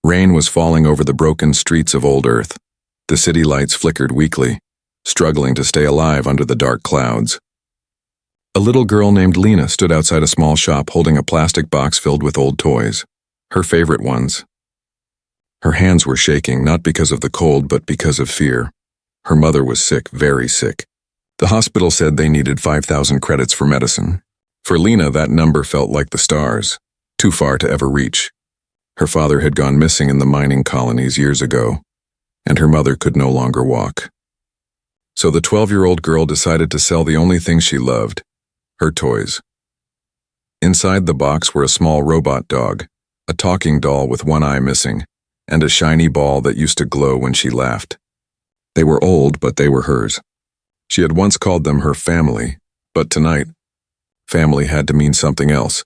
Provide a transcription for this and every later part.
Rain was falling over the broken streets of old Earth. The city lights flickered weakly, struggling to stay alive under the dark clouds. A little girl named Lena stood outside a small shop holding a plastic box filled with old toys, her favorite ones. Her hands were shaking, not because of the cold, but because of fear. Her mother was sick, very sick. The hospital said they needed 5,000 credits for medicine. For Lena, that number felt like the stars, too far to ever reach. Her father had gone missing in the mining colonies years ago, and her mother could no longer walk. So the 12-year-old girl decided to sell the only thing she loved, her toys. Inside the box were a small robot dog, a talking doll with one eye missing, and a shiny ball that used to glow when she laughed. They were old, but they were hers. She had once called them her family, but tonight, family had to mean something else.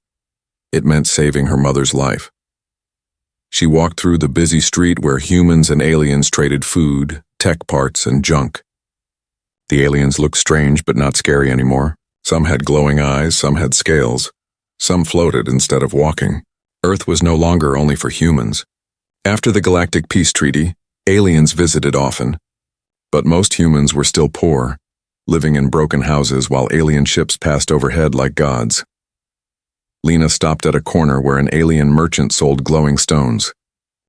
It meant saving her mother's life. She walked through the busy street where humans and aliens traded food, tech parts, and junk. The aliens looked strange but not scary anymore. Some had glowing eyes, some had scales. Some floated instead of walking. Earth was no longer only for humans. After the Galactic Peace Treaty, aliens visited often. But most humans were still poor, living in broken houses while alien ships passed overhead like gods. Lena stopped at a corner where an alien merchant sold glowing stones.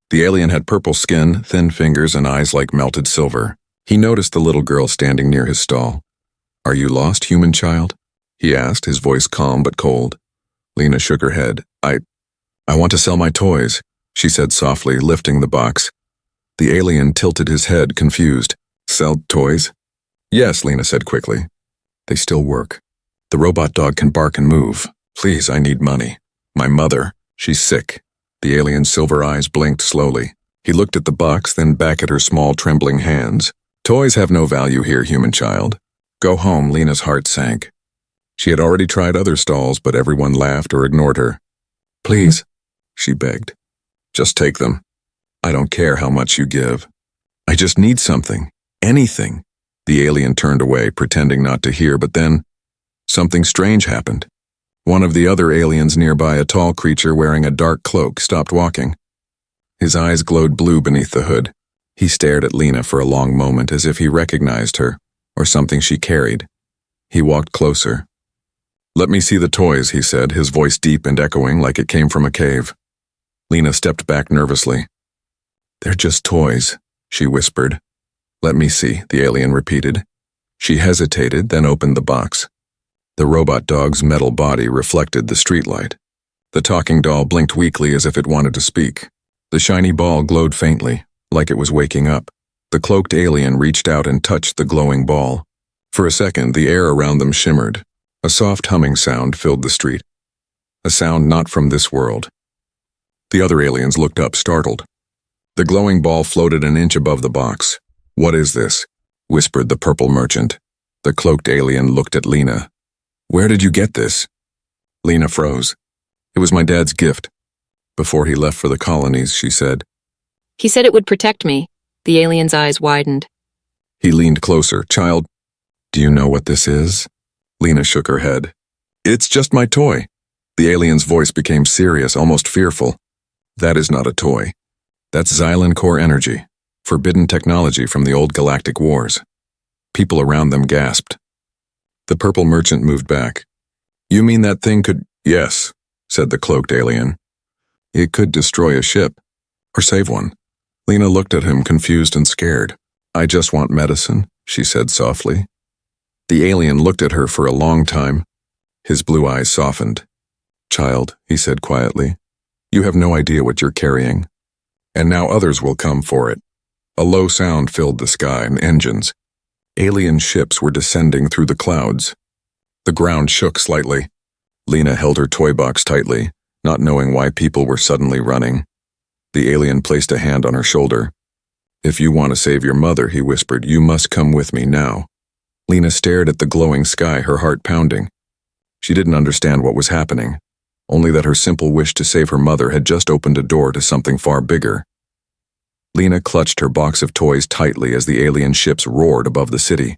The alien had purple skin, thin fingers, and eyes like melted silver. He noticed the little girl standing near his stall. "Are you lost, human child?" he asked, his voice calm but cold. Lena shook her head. I want to sell my toys," she said softly, lifting the box. The alien tilted his head, confused. "Sell toys?" "Yes," Lena said quickly. "They still work. The robot dog can bark and move. Please, I need money. My mother, she's sick." The alien's silver eyes blinked slowly. He looked at the box, then back at her small, trembling hands. "Toys have no value here, human child. Go home." Lena's heart sank. She had already tried other stalls, but everyone laughed or ignored her. "Please," she begged. "Just take them. I don't care how much you give. I just need something. Anything." The alien turned away, pretending not to hear, but then something strange happened. One of the other aliens nearby, a tall creature wearing a dark cloak, stopped walking. His eyes glowed blue beneath the hood. He stared at Lena for a long moment as if he recognized her, or something she carried. He walked closer. "Let me see the toys," he said, his voice deep and echoing like it came from a cave. Lena stepped back nervously. "They're just toys," she whispered. "Let me see," the alien repeated. She hesitated, then opened the box. The robot dog's metal body reflected the streetlight. The talking doll blinked weakly as if it wanted to speak. The shiny ball glowed faintly, like it was waking up. The cloaked alien reached out and touched the glowing ball. For a second, the air around them shimmered. A soft humming sound filled the street. A sound not from this world. The other aliens looked up, startled. The glowing ball floated an inch above the box. "What is this?" whispered the purple merchant. The cloaked alien looked at Lena. "Where did you get this?" Lena froze. "It was my dad's gift. Before he left for the colonies," she said. "He said it would protect me." The alien's eyes widened. He leaned closer. "Child, do you know what this is?" Lena shook her head. "It's just my toy." The alien's voice became serious, almost fearful. "That is not a toy. That's Xylan core energy, forbidden technology from the old galactic wars." People around them gasped. The purple merchant moved back. "You mean that thing could—" "Yes," said the cloaked alien. "It could destroy a ship, or save one." Lena looked at him, confused and scared. "I just want medicine," she said softly. The alien looked at her for a long time. His blue eyes softened. "Child," he said quietly, "you have no idea what you're carrying. And now others will come for it." A low sound filled the sky and engines. Alien ships were descending through the clouds. The ground shook slightly. Lena held her toy box tightly, not knowing why people were suddenly running. The alien placed a hand on her shoulder. "If you want to save your mother," he whispered, "you must come with me now." Lena stared at the glowing sky, her heart pounding. She didn't understand what was happening, only that her simple wish to save her mother had just opened a door to something far bigger. Lena clutched her box of toys tightly as the alien ships roared above the city.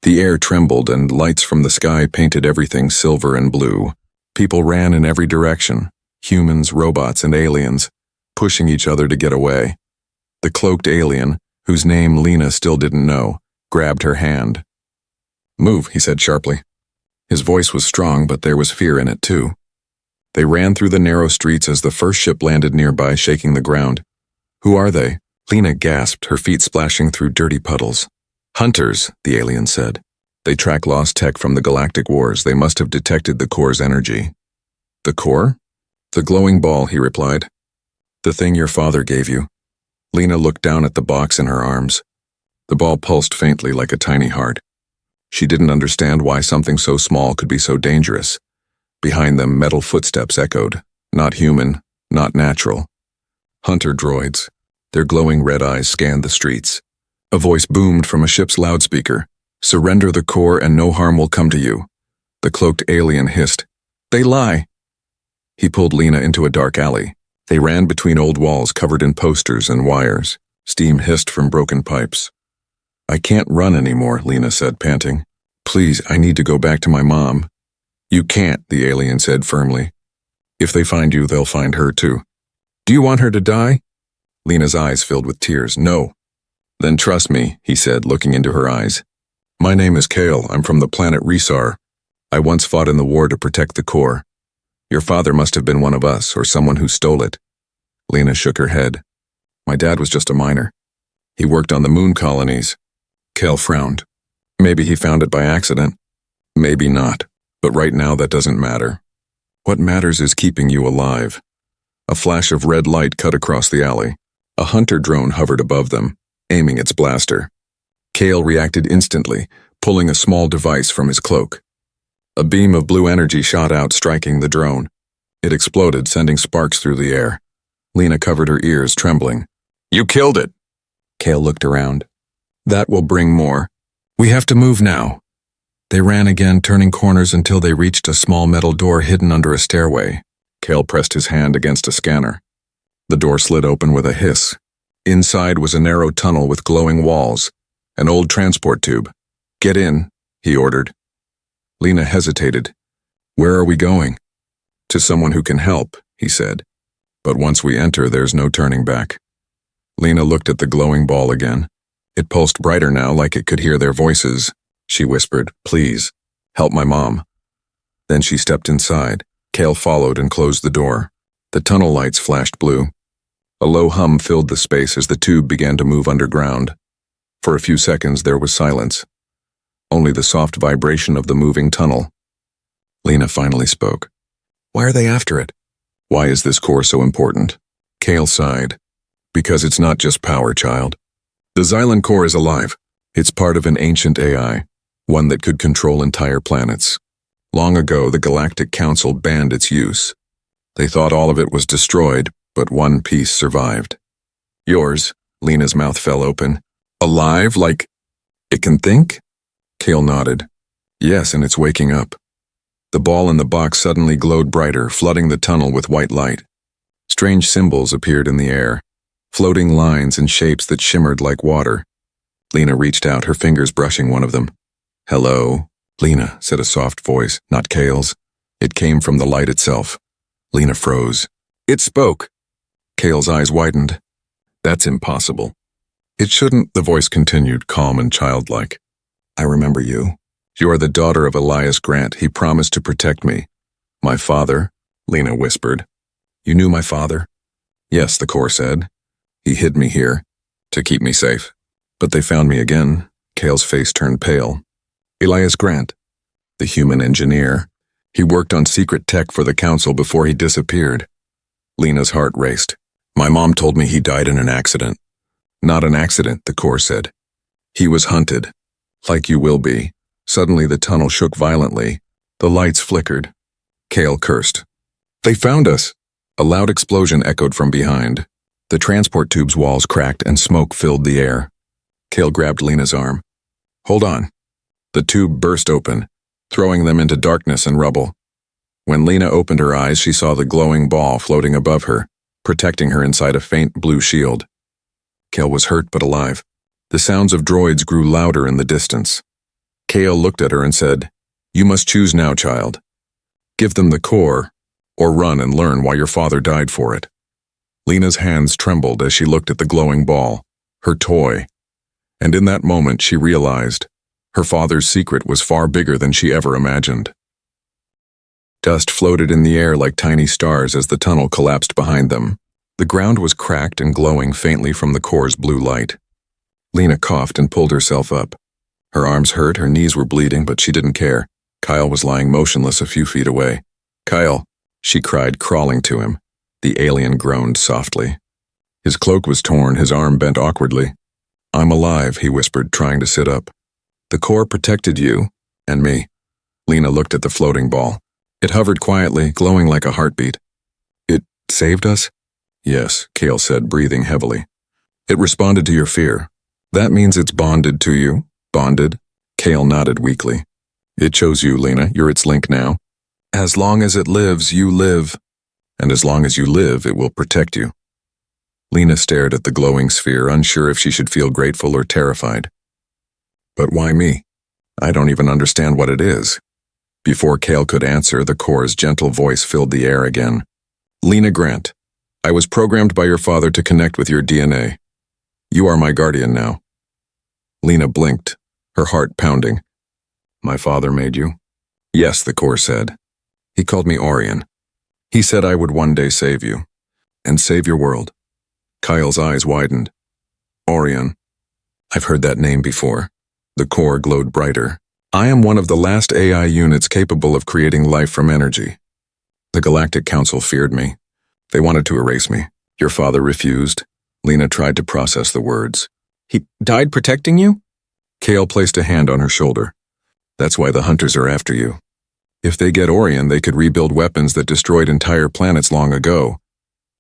The air trembled and lights from the sky painted everything silver and blue. People ran in every direction, humans, robots, and aliens, pushing each other to get away. The cloaked alien, whose name Lena still didn't know, grabbed her hand. "Move," he said sharply. His voice was strong, but there was fear in it too. They ran through the narrow streets as the first ship landed nearby, shaking the ground. "Who are they?" Lena gasped, her feet splashing through dirty puddles. "Hunters," the alien said. "They track lost tech from the galactic wars. They must have detected the core's energy." "The core?" "The glowing ball," he replied. "The thing your father gave you." Lena looked down at the box in her arms. The ball pulsed faintly like a tiny heart. She didn't understand why something so small could be so dangerous. Behind them, metal footsteps echoed. Not human, not natural. Hunter droids. Their glowing red eyes scanned the streets. A voice boomed from a ship's loudspeaker. "Surrender the core and no harm will come to you." The cloaked alien hissed. "They lie." He pulled Lena into a dark alley. They ran between old walls covered in posters and wires. Steam hissed from broken pipes. "I can't run anymore," Lena said, panting. "Please, I need to go back to my mom." "You can't," the alien said firmly. "If they find you, they'll find her too." "Do you want her to die?" Lena's eyes filled with tears. "No." "Then trust me," he said, looking into her eyes. "My name is Kale. I'm from the planet Resar. I once fought in the war to protect the core. Your father must have been one of us, or someone who stole it." Lena shook her head. "My dad was just a miner. He worked on the moon colonies." Kale frowned. "Maybe he found it by accident. Maybe not. But right now that doesn't matter. What matters is keeping you alive." A flash of red light cut across the alley. A hunter drone hovered above them, aiming its blaster. Kale reacted instantly, pulling a small device from his cloak. A beam of blue energy shot out, striking the drone. It exploded, sending sparks through the air. Lena covered her ears, trembling. "You killed it!" Kale looked around. "That will bring more. We have to move now." They ran again, turning corners until they reached a small metal door hidden under a stairway. Kale pressed his hand against a scanner. The door slid open with a hiss. Inside was a narrow tunnel with glowing walls, an old transport tube. "Get in," he ordered. Lena hesitated. "Where are we going?" "To someone who can help," he said. "But once we enter, there's no turning back." Lena looked at the glowing ball again. It pulsed brighter now, like it could hear their voices. She whispered, "Please, help my mom." Then she stepped inside. Kale followed and closed the door. The tunnel lights flashed blue. A low hum filled the space as the tube began to move underground. For a few seconds there was silence. Only the soft vibration of the moving tunnel. Lena finally spoke. "Why are they after it? Why is this core so important?" Kale sighed. "Because it's not just power, child. The Xylan core is alive. It's part of an ancient AI, one that could control entire planets. Long ago, the Galactic Council banned its use. They thought all of it was destroyed, but one piece survived. Yours." Lena's mouth fell open. "Alive, like it can think?" Kale nodded. "Yes, and it's waking up." The ball in the box suddenly glowed brighter, flooding the tunnel with white light. Strange symbols appeared in the air, floating lines and shapes that shimmered like water. Lena reached out, her fingers brushing one of them. "Hello?" "Lena," said a soft voice, not Kale's. It came from the light itself. Lena froze. "It spoke." Kale's eyes widened. "That's impossible." "It shouldn't," the voice continued, calm and childlike. "I remember you. You are the daughter of Elias Grant. He promised to protect me." "My father?" Lena whispered. "You knew my father?" "Yes," the core said. "He hid me here, to keep me safe. But they found me again." Kale's face turned pale. "Elias Grant, the human engineer. He worked on secret tech for the council before he disappeared." Lena's heart raced. "My mom told me he died in an accident." "Not an accident," the core said. "He was hunted. Like you will be." Suddenly the tunnel shook violently. The lights flickered. Kale cursed. "They found us!" A loud explosion echoed from behind. The transport tube's walls cracked and smoke filled the air. Kale grabbed Lena's arm. "Hold on." The tube burst open, throwing them into darkness and rubble. When Lena opened her eyes, she saw the glowing ball floating above her, protecting her inside a faint blue shield. Kale was hurt but alive. The sounds of droids grew louder in the distance. Kale looked at her and said, "You must choose now, child. Give them the core, or run and learn why your father died for it." Lena's hands trembled as she looked at the glowing ball, her toy. And in that moment she realized her father's secret was far bigger than she ever imagined. Dust floated in the air like tiny stars as the tunnel collapsed behind them. The ground was cracked and glowing faintly from the core's blue light. Lena coughed and pulled herself up. Her arms hurt, her knees were bleeding, but she didn't care. Kyle was lying motionless a few feet away. "Kyle," she cried, crawling to him. The alien groaned softly. His cloak was torn, his arm bent awkwardly. "I'm alive," he whispered, trying to sit up. "The core protected you and me." Lena looked at the floating ball. It hovered quietly, glowing like a heartbeat. "It saved us?" "Yes," Kale said, breathing heavily. "It responded to your fear. That means it's bonded to you?" "Bonded?" Kale nodded weakly. "It chose you, Lena. You're its link now. As long as it lives, you live. And as long as you live, it will protect you." Lena stared at the glowing sphere, unsure if she should feel grateful or terrified. "But why me? I don't even understand what it is." Before Kale could answer, the core's gentle voice filled the air again. "Lena Grant, I was programmed by your father to connect with your DNA. You are my guardian now." Lena blinked, her heart pounding. "My father made you?" "Yes," the core said. "He called me Orion. He said I would one day save you. And save your world." Kyle's eyes widened. "Orion. I've heard that name before." The core glowed brighter. "I am one of the last AI units capable of creating life from energy. The Galactic Council feared me. They wanted to erase me. Your father refused." Lena tried to process the words. "He died protecting you?" Kale placed a hand on her shoulder. "That's why the hunters are after you. If they get Orion, they could rebuild weapons that destroyed entire planets long ago."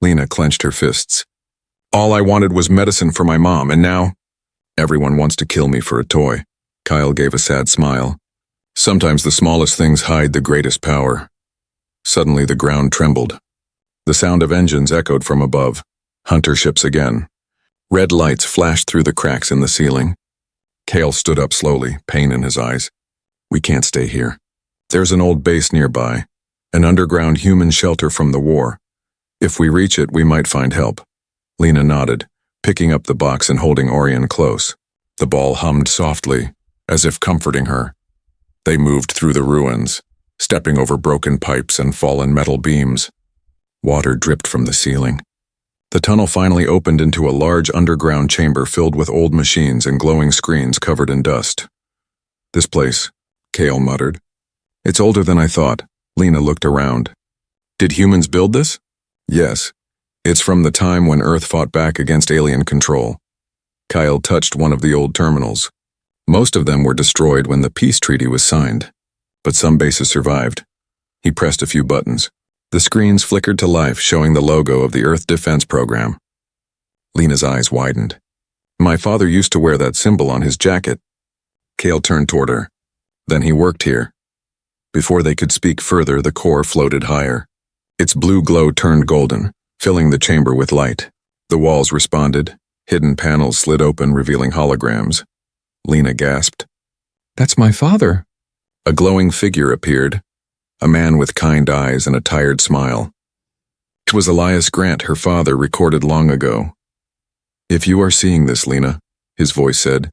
Lena clenched her fists. "All I wanted was medicine for my mom, and now everyone wants to kill me for a toy." Kyle gave a sad smile. "Sometimes the smallest things hide the greatest power." Suddenly the ground trembled. The sound of engines echoed from above. Hunter ships again. Red lights flashed through the cracks in the ceiling. Kale stood up slowly, pain in his eyes. "We can't stay here. There's an old base nearby, an underground human shelter from the war. If we reach it, we might find help." Lena nodded, picking up the box and holding Orion close. The ball hummed softly, as if comforting her. They moved through the ruins, stepping over broken pipes and fallen metal beams. Water dripped from the ceiling. The tunnel finally opened into a large underground chamber filled with old machines and glowing screens covered in dust. "This place," Kale muttered. "It's older than I thought." Lena looked around. "Did humans build this?" "Yes. It's from the time when Earth fought back against alien control." Kyle touched one of the old terminals. Most of them were destroyed when the peace treaty was signed, but some bases survived. He pressed a few buttons. The screens flickered to life, showing the logo of the Earth Defense Program. Lena's eyes widened. "My father used to wear that symbol on his jacket." Kale turned toward her. "Then he worked here." Before they could speak further, the core floated higher. Its blue glow turned golden, filling the chamber with light. The walls responded. Hidden panels slid open, revealing holograms. Lena gasped. "That's my father." A glowing figure appeared, a man with kind eyes and a tired smile. It was Elias Grant, her father, recorded long ago. "If you are seeing this, Lena," his voice said,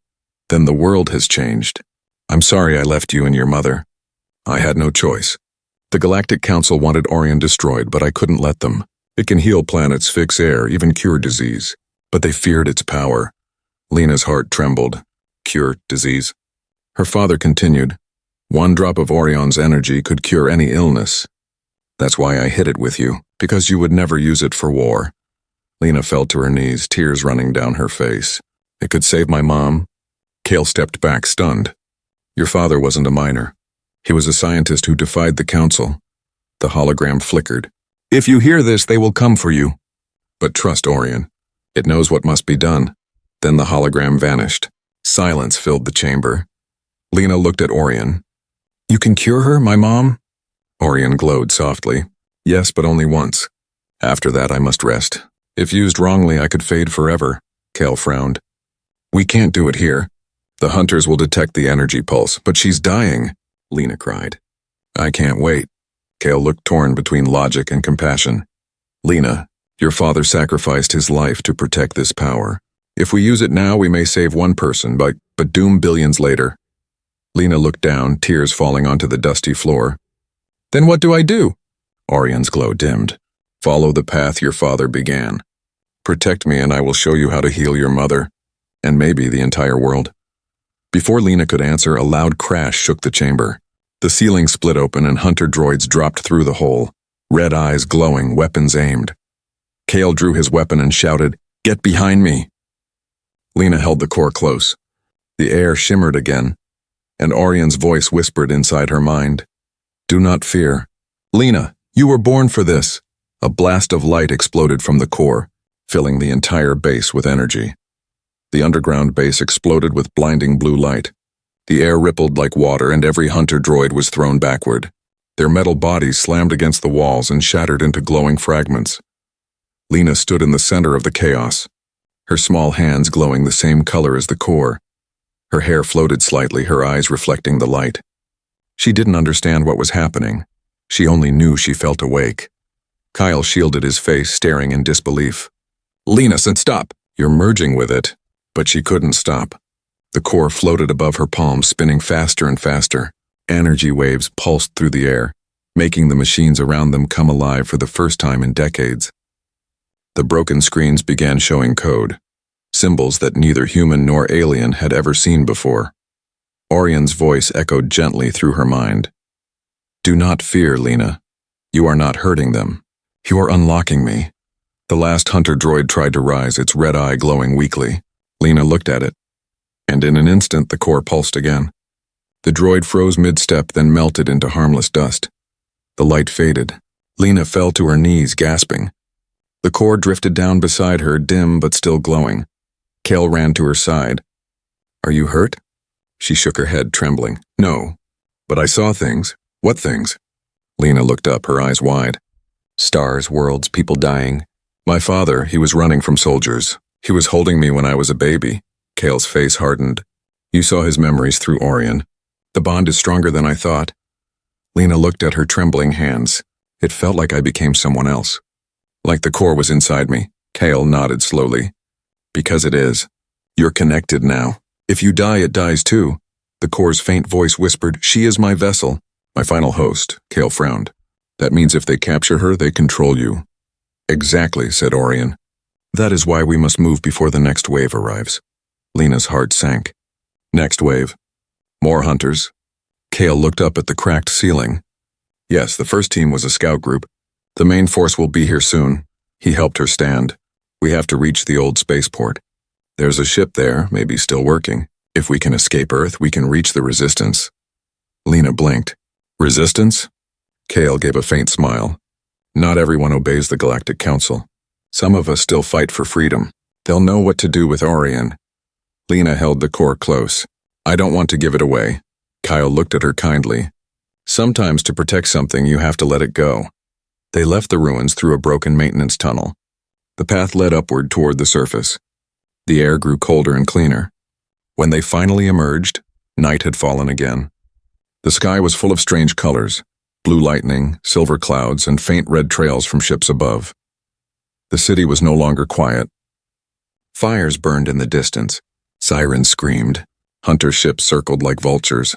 "then the world has changed. I'm sorry I left you and your mother. I had no choice. The Galactic Council wanted Orion destroyed, but I couldn't let them. It can heal planets, fix air, even cure disease. But they feared its power." Lena's heart trembled. Cure disease? Her father continued. "One drop of Orion's energy could cure any illness. That's why I hid it with you, because you would never use it for war." Lena fell to her knees, tears running down her face. "It could save my mom." Kale stepped back, stunned. "Your father wasn't a miner. He was a scientist who defied the council." The hologram flickered. "If you hear this, they will come for you. But trust Orion. It knows what must be done." Then the hologram vanished. Silence filled the chamber. Lena looked at Orion. "You can cure her, my mom?" Orion glowed softly. "Yes, but only once. After that, I must rest. If used wrongly, I could fade forever." Kale frowned. "We can't do it here. The hunters will detect the energy pulse, but she's dying," Lena cried. "I can't wait." Kale looked torn between logic and compassion. "Lena, Your father sacrificed his life to protect this power. If we use it now, we may save one person, but doom billions later. Lena looked down, tears falling onto the dusty floor. Then what do I do? Orion's glow dimmed. Follow the path your father began. Protect me and I will show you how to heal your mother, and maybe the entire world. Before Lena could answer, a loud crash shook the chamber. The ceiling split open and hunter droids dropped through the hole, red eyes glowing, weapons aimed. Kale drew his weapon and shouted, "Get behind me!" Lena held the core close. The air shimmered again, and Orion's voice whispered inside her mind, "Do not fear. Lena, you were born for this." A blast of light exploded from the core, filling the entire base with energy. The underground base exploded with blinding blue light. The air rippled like water and every hunter droid was thrown backward. Their metal bodies slammed against the walls and shattered into glowing fragments. Lena stood in the center of the chaos, her small hands glowing the same color as the core. Her hair floated slightly, her eyes reflecting the light. She didn't understand what was happening. She only knew she felt awake. Kyle shielded his face, staring in disbelief. Lena said, "Stop!" "You're merging with it." But she couldn't stop. The core floated above her palms, spinning faster and faster. Energy waves pulsed through the air, making the machines around them come alive for the first time in decades. The broken screens began showing code, symbols that neither human nor alien had ever seen before. Orion's voice echoed gently through her mind. "Do not fear, Lena. You are not hurting them. You are unlocking me." The last hunter droid tried to rise, its red eye glowing weakly. Lena looked at it, and in an instant the core pulsed again. The droid froze mid-step, then melted into harmless dust. The light faded. Lena fell to her knees, gasping. The core drifted down beside her, dim but still glowing. Kale ran to her side. "Are you hurt?" She shook her head, trembling. "No, but I saw things." "What things?" Lena looked up, her eyes wide. "Stars, worlds, people dying. My father, he was running from soldiers. He was holding me when I was a baby." Kale's face hardened. "You saw his memories through Orion. The bond is stronger than I thought." Lena looked at her trembling hands. "It felt like I became someone else. Like the core was inside me." Kale nodded slowly. "Because it is. You're connected now. If you die, it dies too." The core's faint voice whispered, "She is my vessel." "My final host." Kale frowned. "That means if they capture her, they control you." "Exactly," said Orion. "That is why we must move before the next wave arrives." Lena's heart sank. Next wave. More hunters. Kale looked up at the cracked ceiling. "Yes, the first team was a scout group. The main force will be here soon." He helped her stand. "We have to reach the old spaceport. There's a ship there, maybe still working. If we can escape Earth, we can reach the Resistance." Lena blinked. "Resistance?" Kale gave a faint smile. "Not everyone obeys the Galactic Council. Some of us still fight for freedom. They'll know what to do with Orion." Lena held the core close. "I don't want to give it away." Kyle looked at her kindly. "Sometimes to protect something, you have to let it go." They left the ruins through a broken maintenance tunnel. The path led upward toward the surface. The air grew colder and cleaner. When they finally emerged, night had fallen again. The sky was full of strange colors, blue lightning, silver clouds, and faint red trails from ships above. The city was no longer quiet. Fires burned in the distance. Sirens screamed. Hunter ships circled like vultures.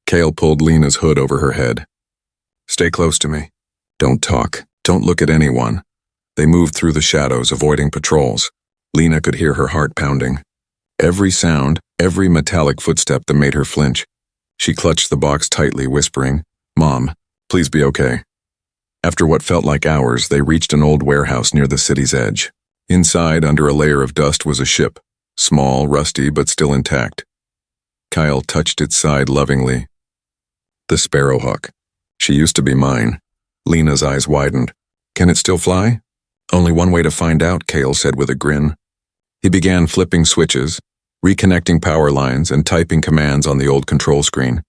Kale pulled Lena's hood over her head. "Stay close to me. Don't talk. Don't look at anyone." They moved through the shadows, avoiding patrols. Lena could hear her heart pounding. Every sound, every metallic footstep that made her flinch. She clutched the box tightly, whispering, "Mom, please be okay." After what felt like hours, they reached an old warehouse near the city's edge. Inside, under a layer of dust, was a ship, small, rusty, but still intact. Kyle touched its side lovingly. "The Sparrowhawk. She used to be mine." Lena's eyes widened. "Can it still fly?" "Only one way to find out," Kale said with a grin. He began flipping switches, reconnecting power lines, and typing commands on the old control screen.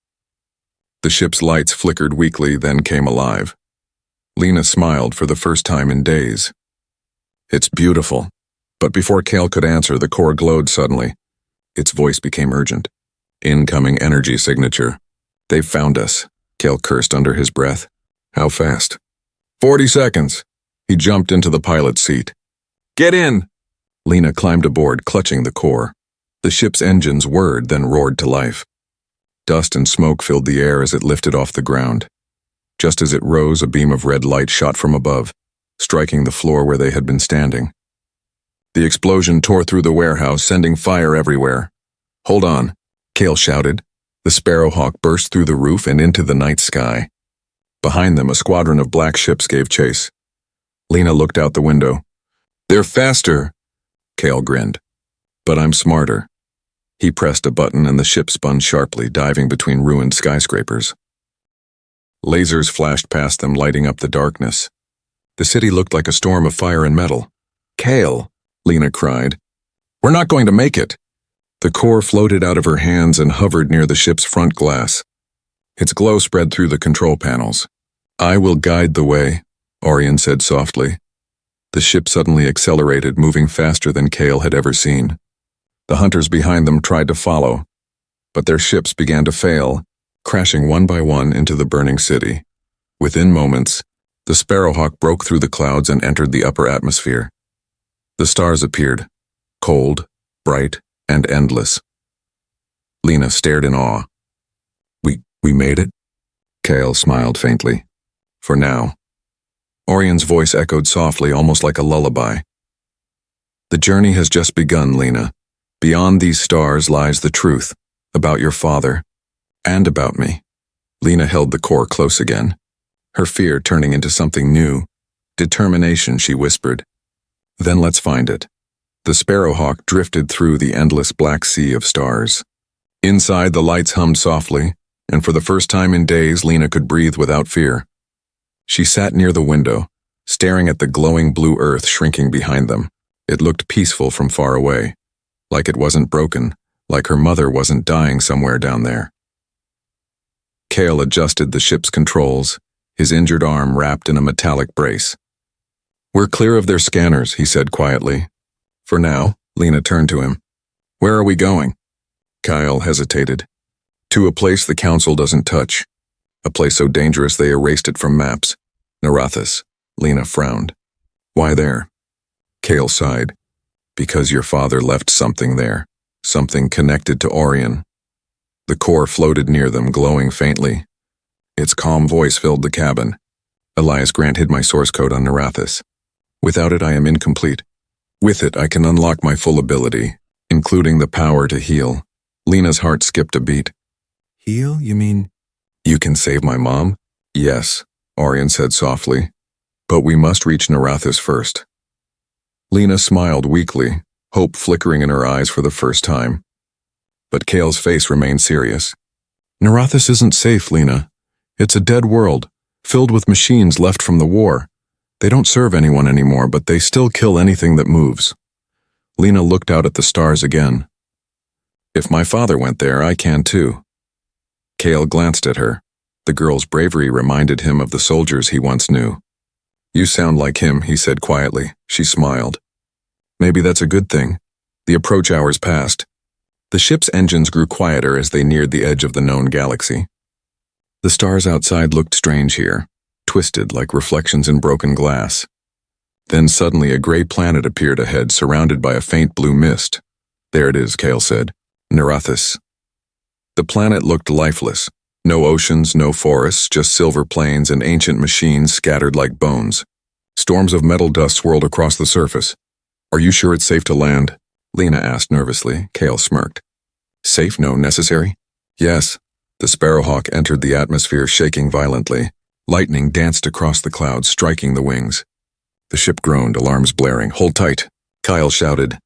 The ship's lights flickered weakly, then came alive. Lena smiled for the first time in days. "It's beautiful." But before Kale could answer, the core glowed suddenly. Its voice became urgent. "Incoming energy signature." "They've found us," Kale cursed under his breath. "How fast?" 40 seconds. He jumped into the pilot's seat. "Get in!" Lena climbed aboard, clutching the core. The ship's engines whirred, then roared to life. Dust and smoke filled the air as it lifted off the ground. Just as it rose, a beam of red light shot from above, striking the floor where they had been standing. The explosion tore through the warehouse, sending fire everywhere. "Hold on," Cale shouted. The Sparrowhawk burst through the roof and into the night sky. Behind them, a squadron of black ships gave chase. Lena looked out the window. "They're faster," Cale grinned. "But I'm smarter." He pressed a button and the ship spun sharply, diving between ruined skyscrapers. Lasers flashed past them, lighting up the darkness. The city looked like a storm of fire and metal. "Cale," Lena cried. "We're not going to make it." The core floated out of her hands and hovered near the ship's front glass. Its glow spread through the control panels. "I will guide the way," Orion said softly. The ship suddenly accelerated, moving faster than Cale had ever seen. The hunters behind them tried to follow, but their ships began to fail, crashing one by one into the burning city. Within moments, the Sparrowhawk broke through the clouds and entered the upper atmosphere. The stars appeared, cold, bright, and endless. Lena stared in awe. We made it?" Cale smiled faintly. "For now." Orion's voice echoed softly, almost like a lullaby. "The journey has just begun, Lena. Beyond these stars lies the truth, about your father, and about me." Lena held the core close again, her fear turning into something new. "Determination," she whispered. "Then let's find it." The Sparrowhawk drifted through the endless black sea of stars. Inside, the lights hummed softly, and for the first time in days, Lena could breathe without fear. She sat near the window, staring at the glowing blue earth shrinking behind them. It looked peaceful from far away, like it wasn't broken, like her mother wasn't dying somewhere down there. Cale adjusted the ship's controls, his injured arm wrapped in a metallic brace. "We're clear of their scanners," he said quietly. "For now." Lena turned to him. "Where are we going?" Kyle hesitated. "To a place the council doesn't touch. A place so dangerous they erased it from maps. Narrathis." Lena frowned. "Why there?" Cale sighed. "Because your father left something there. Something connected to Orion." The core floated near them, glowing faintly. Its calm voice filled the cabin. "Elias Grant hid my source code on Narrathis. Without it, I am incomplete. With it, I can unlock my full ability, including the power to heal." Lena's heart skipped a beat. "Heal? You mean you can save my mom?" "Yes," Orion said softly. "But we must reach Narrathis first." Lena smiled weakly, hope flickering in her eyes for the first time. But Cale's face remained serious. "Narrathis isn't safe, Lena. It's a dead world, filled with machines left from the war. They don't serve anyone anymore, but they still kill anything that moves." Lena looked out at the stars again. "If my father went there, I can too." Cale glanced at her. The girl's bravery reminded him of the soldiers he once knew. "You sound like him," he said quietly. She smiled. "Maybe that's a good thing." The approach hours passed. The ship's engines grew quieter as they neared the edge of the known galaxy. The stars outside looked strange here, twisted like reflections in broken glass. Then suddenly a gray planet appeared ahead, surrounded by a faint blue mist. "There it is," Cale said. "Narrathis." The planet looked lifeless. No oceans, no forests, just silver plains and ancient machines scattered like bones. Storms of metal dust swirled across the surface. "Are you sure it's safe to land?" Lena asked nervously. Cale smirked. "Safe? No, necessary?" "Yes." The Sparrowhawk entered the atmosphere, shaking violently. Lightning danced across the clouds, striking the wings. The ship groaned, alarms blaring. "Hold tight," Kyle shouted.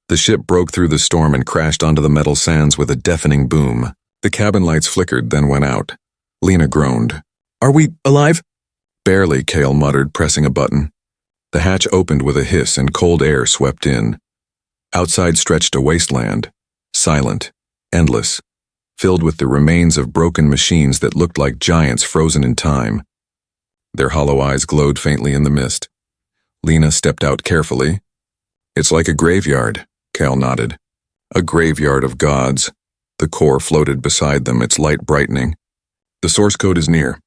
The ship broke through the storm and crashed onto the metal sands with a deafening boom. The cabin lights flickered, then went out. Lena groaned. "Are we alive?" "Barely," Cale muttered, pressing a button. The hatch opened with a hiss and cold air swept in. Outside stretched a wasteland, silent, endless, filled with the remains of broken machines that looked like giants frozen in time. Their hollow eyes glowed faintly in the mist. Lena stepped out carefully. "It's like a graveyard," Cal nodded. "A graveyard of gods." The core floated beside them, its light brightening. "The source code is near."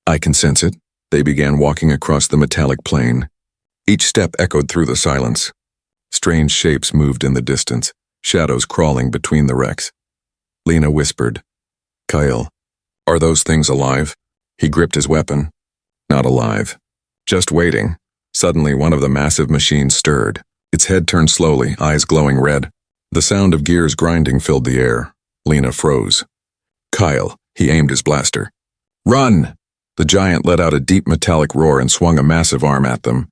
"I can sense it." They began walking across the metallic plain. Each step echoed through the silence. Strange shapes moved in the distance, shadows crawling between the wrecks. Lena whispered, "Kyle, are those things alive?" He gripped his weapon. Not alive. Just waiting. Suddenly, one of the massive machines stirred. Its head turned slowly, eyes glowing red. The sound of gears grinding filled the air. Lena froze. "Kyle," he aimed his blaster. "Run!" The giant let out a deep metallic roar and swung a massive arm at them.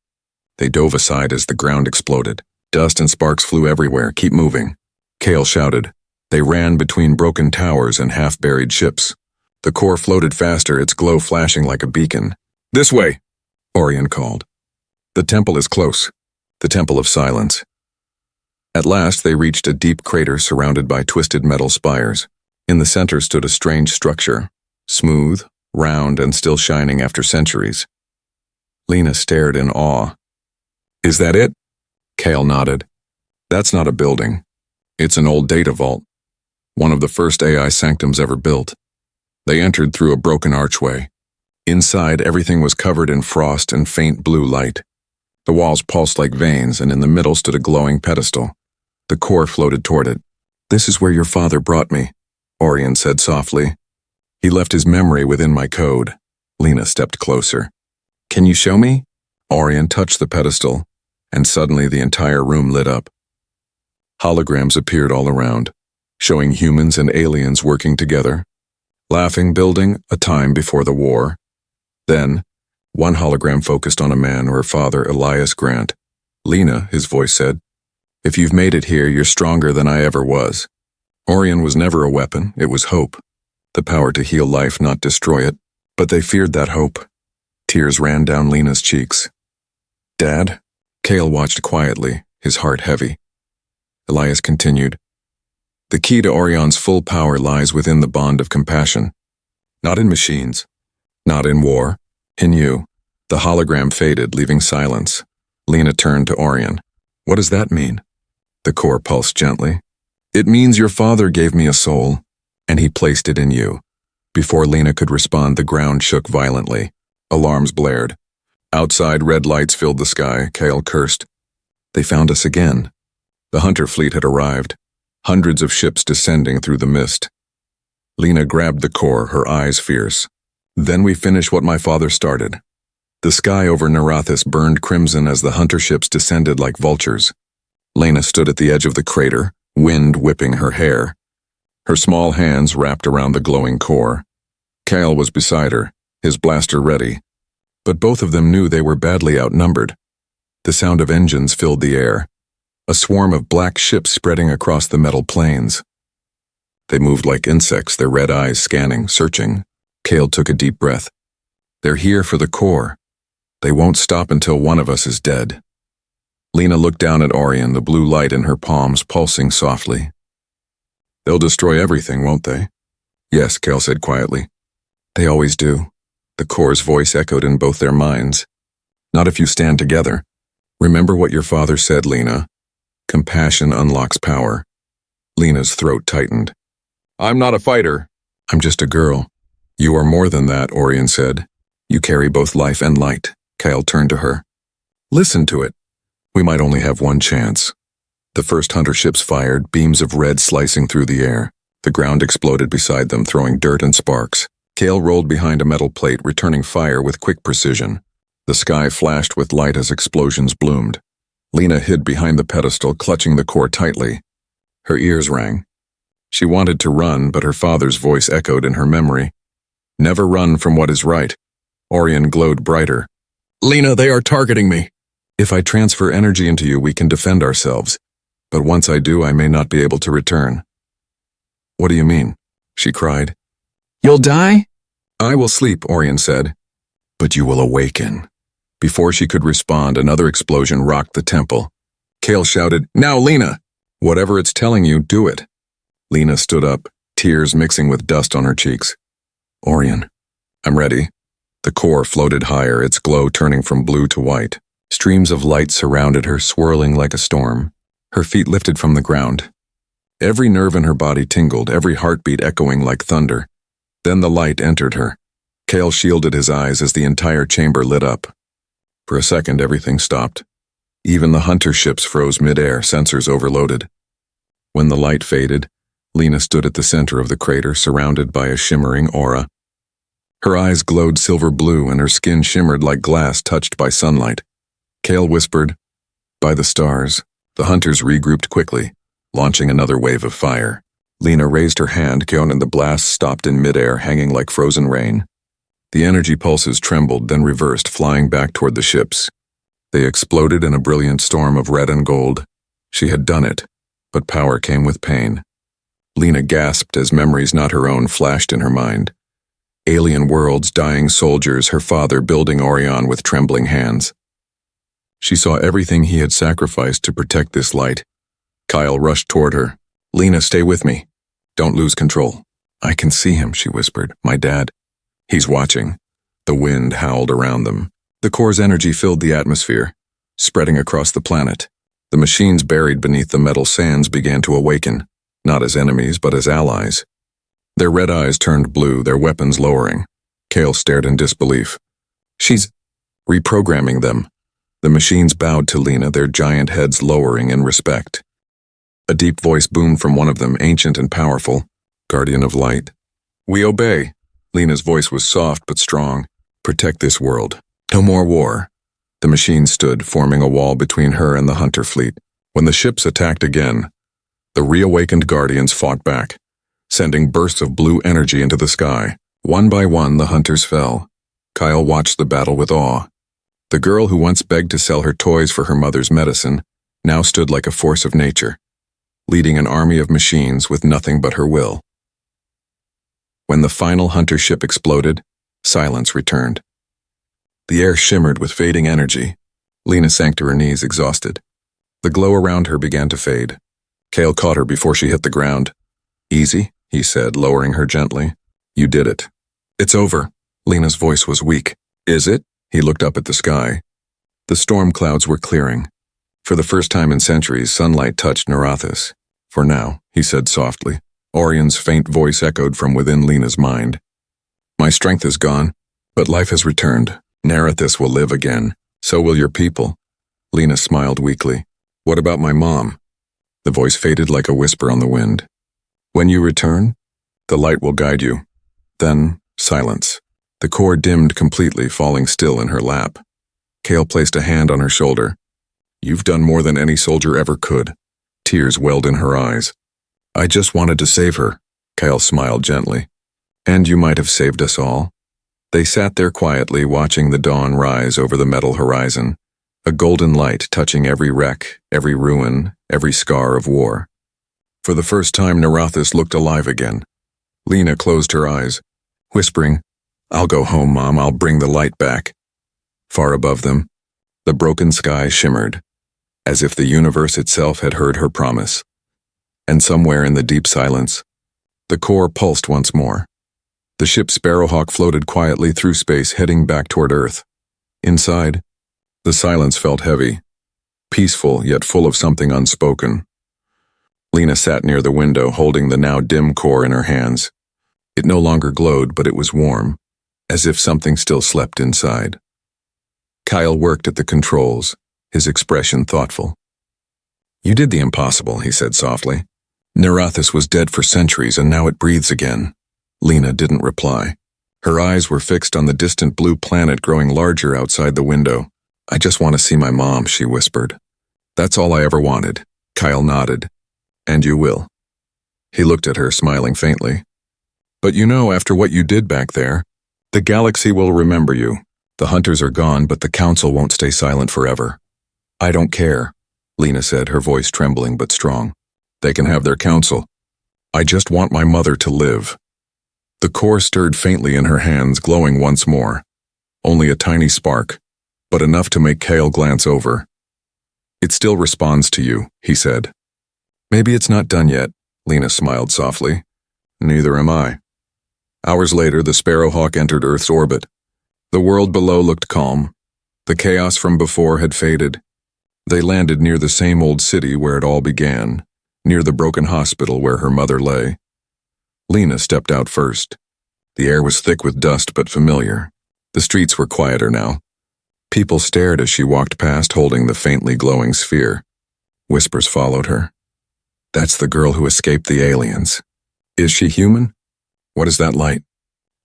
They dove aside as the ground exploded. Dust and sparks flew everywhere. "Keep moving," Kale shouted. They ran between broken towers and half-buried ships. The core floated faster, its glow flashing like a beacon. "This way," Orion called. "The temple is close." The Temple of Silence. At last they reached a deep crater surrounded by twisted metal spires. In the center stood a strange structure, smooth, round, and still shining after centuries. Lena stared in awe. "Is that it?" Kale nodded. "That's not a building. It's an old data vault. One of the first AI sanctums ever built." They entered through a broken archway. Inside, everything was covered in frost and faint blue light. The walls pulsed like veins, and in the middle stood a glowing pedestal. The core floated toward it. "This is where your father brought me," Orion said softly. "He left his memory within my code." Lena stepped closer. "Can you show me?" Orion touched the pedestal, and suddenly the entire room lit up. Holograms appeared all around, showing humans and aliens working together, laughing, building a time before the war. Then, one hologram focused on a man, her father, Elias Grant. "Lena," his voice said, "if you've made it here, you're stronger than I ever was." Orion was never a weapon, it was hope. The power to heal life, not destroy it. But they feared that hope. Tears ran down Lena's cheeks. "Dad?" Kale watched quietly, his heart heavy. Elias continued, "The key to Orion's full power lies within the bond of compassion. Not in machines, not in war, in you." The hologram faded, leaving silence. Lena turned to Orion. "What does that mean?" The core pulsed gently. "It means your father gave me a soul, and he placed it in you." Before Lena could respond, the ground shook violently. Alarms blared. Outside, red lights filled the sky. Kale cursed. They found us again. The hunter fleet had arrived, hundreds of ships descending through the mist. Lena grabbed the core, her eyes fierce. "Then we finish what my father started." The sky over Narathis burned crimson as the hunter ships descended like vultures. Lena stood at the edge of the crater, wind whipping her hair. Her small hands wrapped around the glowing core. Kale was beside her, his blaster ready. But both of them knew they were badly outnumbered. The sound of engines filled the air, a swarm of black ships spreading across the metal plains. They moved like insects, their red eyes scanning, searching. Kale took a deep breath. "They're here for the core. They won't stop until one of us is dead." Lena looked down at Orion, the blue light in her palms pulsing softly. "They'll destroy everything, won't they?" "Yes," Kale said quietly. "They always do." The core's voice echoed in both their minds. "Not if you stand together. Remember what your father said, Lena. Compassion unlocks power." Lena's throat tightened. "I'm not a fighter." "I'm just a girl." "You are more than that," Orion said. "You carry both life and light." Kyle turned to her. "Listen to it. We might only have one chance." The first hunter ships fired, beams of red slicing through the air. The ground exploded beside them, throwing dirt and sparks. Kale rolled behind a metal plate, returning fire with quick precision. The sky flashed with light as explosions bloomed. Lena hid behind the pedestal, clutching the core tightly. Her ears rang. She wanted to run, but her father's voice echoed in her memory. "Never run from what is right." Orion glowed brighter. "Lena, they are targeting me." "If I transfer energy into you, we can defend ourselves. But once I do, I may not be able to return." "What do you mean?" she cried. "You'll die?" "I will sleep," Orion said. "But you will awaken." Before she could respond, another explosion rocked the temple. Kale shouted, "Now, Lena! Whatever it's telling you, do it." Lena stood up, tears mixing with dust on her cheeks. "Orion, I'm ready." The core floated higher, its glow turning from blue to white. Streams of light surrounded her, swirling like a storm. Her feet lifted from the ground. Every nerve in her body tingled, every heartbeat echoing like thunder. Then the light entered her. Kale shielded his eyes as the entire chamber lit up. For a second, everything stopped. Even the hunter ships froze mid-air, sensors overloaded. When the light faded, Lena stood at the center of the crater, surrounded by a shimmering aura. Her eyes glowed silver blue and her skin shimmered like glass touched by sunlight. Kale whispered, "By the stars." The hunters regrouped quickly, launching another wave of fire. Lena raised her hand, and the blast stopped in midair, hanging like frozen rain. The energy pulses trembled, then reversed, flying back toward the ships. They exploded in a brilliant storm of red and gold. She had done it, but power came with pain. Lena gasped as memories not her own flashed in her mind. Alien worlds, dying soldiers, her father building Orion with trembling hands. She saw everything he had sacrificed to protect this light. Kyle rushed toward her. "Lena, stay with me. Don't lose control." "I can see him," she whispered. "My dad. He's watching." The wind howled around them. The core's energy filled the atmosphere, spreading across the planet. The machines buried beneath the metal sands began to awaken, not as enemies but as allies. Their red eyes turned blue, their weapons lowering. Kale stared in disbelief. "She's reprogramming them." The machines bowed to Lena, their giant heads lowering in respect. A deep voice boomed from one of them, ancient and powerful. "Guardian of Light." "We obey." Lena's voice was soft but strong. "Protect this world. No more war." The machines stood, forming a wall between her and the hunter fleet. When the ships attacked again, the reawakened Guardians fought back, sending bursts of blue energy into the sky. One by one, the hunters fell. Kyle watched the battle with awe. The girl who once begged to sell her toys for her mother's medicine now stood like a force of nature, leading an army of machines with nothing but her will. When the final hunter ship exploded, silence returned. The air shimmered with fading energy. Lena sank to her knees, exhausted. The glow around her began to fade. Kale caught her before she hit the ground. "Easy," he said, lowering her gently. "You did it." "It's over." Lena's voice was weak. "Is it?" He looked up at the sky. The storm clouds were clearing. For the first time in centuries, sunlight touched Narration. "For now," he said softly. Orion's faint voice echoed from within Lena's mind. "My strength is gone, but life has returned. Narration will live again. So will your people." Lena smiled weakly. "What about my mom?" The voice faded like a whisper on the wind. "When you return, the light will guide you." Then, silence. The core dimmed completely, falling still in her lap. Kale placed a hand on her shoulder. "You've done more than any soldier ever could." Tears welled in her eyes. "I just wanted to save her." Kyle smiled gently. "And you might have saved us all." They sat there quietly, watching the dawn rise over the metal horizon, a golden light touching every wreck, every ruin, every scar of war. For the first time, Narration looked alive again. Lena closed her eyes, whispering, "I'll go home, Mom. I'll bring the light back." Far above them, the broken sky shimmered, as if the universe itself had heard her promise. And somewhere in the deep silence, the core pulsed once more. The ship Sparrowhawk floated quietly through space, heading back toward Earth. Inside, the silence felt heavy, peaceful yet full of something unspoken. Lena sat near the window, holding the now dim core in her hands. It no longer glowed, but it was warm, as if something still slept inside. Kyle worked at the controls, his expression thoughtful. "You did the impossible," he said softly. "Narration was dead for centuries, and now it breathes again." Lena didn't reply. Her eyes were fixed on the distant blue planet growing larger outside the window. "I just want to see my mom," she whispered. "That's all I ever wanted." Kyle nodded. "And you will." He looked at her, smiling faintly. "But you know, after what you did back there, the galaxy will remember you. The hunters are gone, but the council won't stay silent forever." "I don't care," Lena said, her voice trembling but strong. "They can have their council. I just want my mother to live." The core stirred faintly in her hands, glowing once more. Only a tiny spark, but enough to make Kale glance over. "It still responds to you," he said. "Maybe it's not done yet," Lena smiled softly. "Neither am I." Hours later, the Sparrowhawk entered Earth's orbit. The world below looked calm. The chaos from before had faded. They landed near the same old city where it all began, near the broken hospital where her mother lay. Lena stepped out first. The air was thick with dust but familiar. The streets were quieter now. People stared as she walked past holding the faintly glowing sphere. Whispers followed her. That's the girl who escaped the aliens. Is she human? What is that light?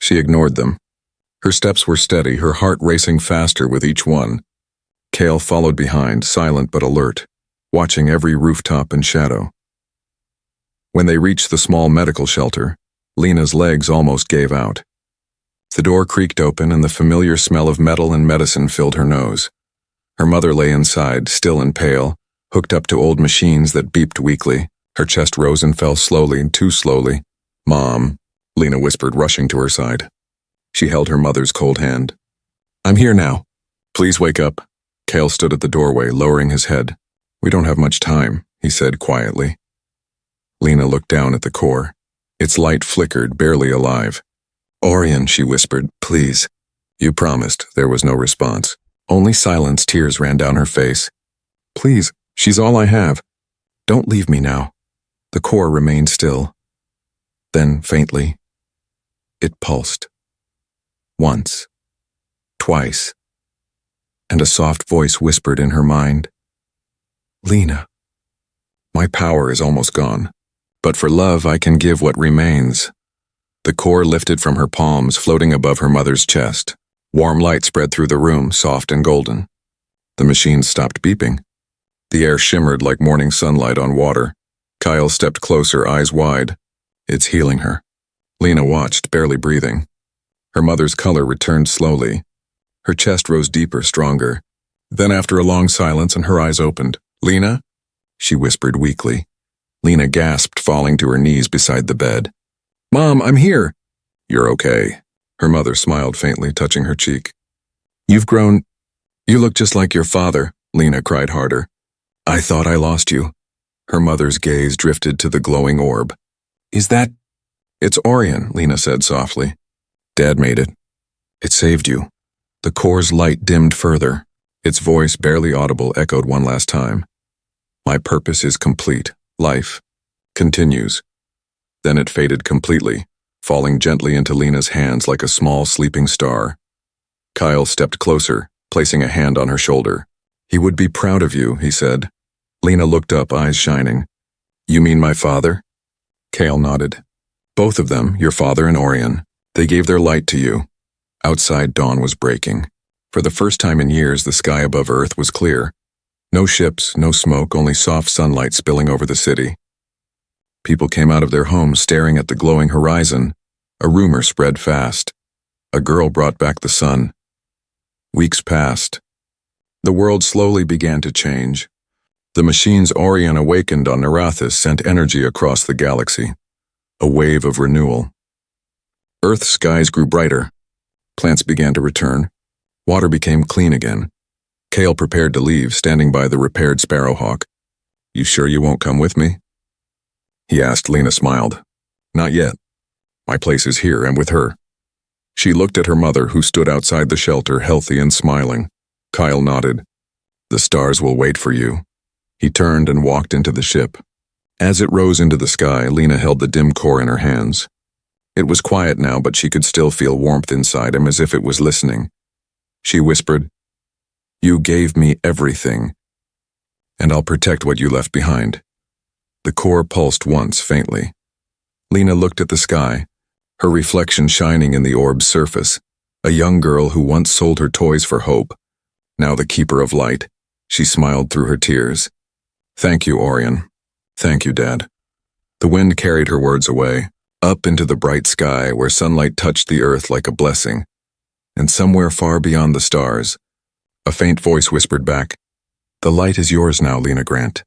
She ignored them. Her steps were steady, her heart racing faster with each one. Cale followed behind, silent but alert, watching every rooftop and shadow. When they reached the small medical shelter, Lena's legs almost gave out. The door creaked open and the familiar smell of metal and medicine filled her nose. Her mother lay inside, still and pale, hooked up to old machines that beeped weakly. Her chest rose and fell slowly, too slowly. "Mom," Lena whispered, rushing to her side. She held her mother's cold hand. "I'm here now. Please wake up." Cale stood at the doorway, lowering his head. "We don't have much time," he said quietly. Lena looked down at the core. Its light flickered, barely alive. "Orion," she whispered, "please." "You promised." There was no response. Only silence. Tears ran down her face. "Please, she's all I have. Don't leave me now." The core remained still. Then, faintly, it pulsed. Once. Twice. And a soft voice whispered in her mind, "Lena, my power is almost gone, but for love I can give what remains." The core lifted from her palms, floating above her mother's chest. Warm light spread through the room, soft and golden. The machines stopped beeping. The air shimmered like morning sunlight on water. Kyle stepped closer, eyes wide. "It's healing her." Lena watched, barely breathing. Her mother's color returned slowly. Her chest rose deeper, stronger. Then after a long silence and her eyes opened, "Lena?" she whispered weakly. Lena gasped, falling to her knees beside the bed. "Mom, I'm here." "You're okay." Her mother smiled faintly, touching her cheek. "You've grown. You look just like your father," Lena cried harder. "I thought I lost you." Her mother's gaze drifted to the glowing orb. "Is that—" "It's Orion," Lena said softly. "Dad made it. It saved you." The core's light dimmed further. Its voice, barely audible, echoed one last time. "My purpose is complete. Life continues." Then it faded completely, falling gently into Lena's hands like a small sleeping star. Kyle stepped closer, placing a hand on her shoulder. "He would be proud of you," he said. Lena looked up, eyes shining. "You mean my father?" Cale nodded. "Both of them, your father and Orion. They gave their light to you." Outside, dawn was breaking. For the first time in years, the sky above Earth was clear. No ships, no smoke, only soft sunlight spilling over the city. People came out of their homes staring at the glowing horizon. A rumor spread fast. A girl brought back the sun. Weeks passed. The world slowly began to change. The machines Orion awakened on Narathis sent energy across the galaxy. A wave of renewal. Earth's skies grew brighter. Plants began to return. Water became clean again. Cale prepared to leave, standing by the repaired sparrowhawk. "You sure you won't come with me?" he asked. Lena smiled. "Not yet. My place is here and with her." She looked at her mother, who stood outside the shelter, healthy and smiling. Kyle nodded. "The stars will wait for you." He turned and walked into the ship. As it rose into the sky, Lena held the dim core in her hands. It was quiet now, but she could still feel warmth inside him, as if it was listening. She whispered, "You gave me everything, and I'll protect what you left behind." The core pulsed once, faintly. Lena looked at the sky, her reflection shining in the orb's surface. A young girl who once sold her toys for hope, now the keeper of light. She smiled through her tears. "Thank you, Orion. Thank you, Dad." The wind carried her words away, up into the bright sky where sunlight touched the earth like a blessing. And somewhere far beyond the stars, a faint voice whispered back, "The light is yours now, Lena Grant."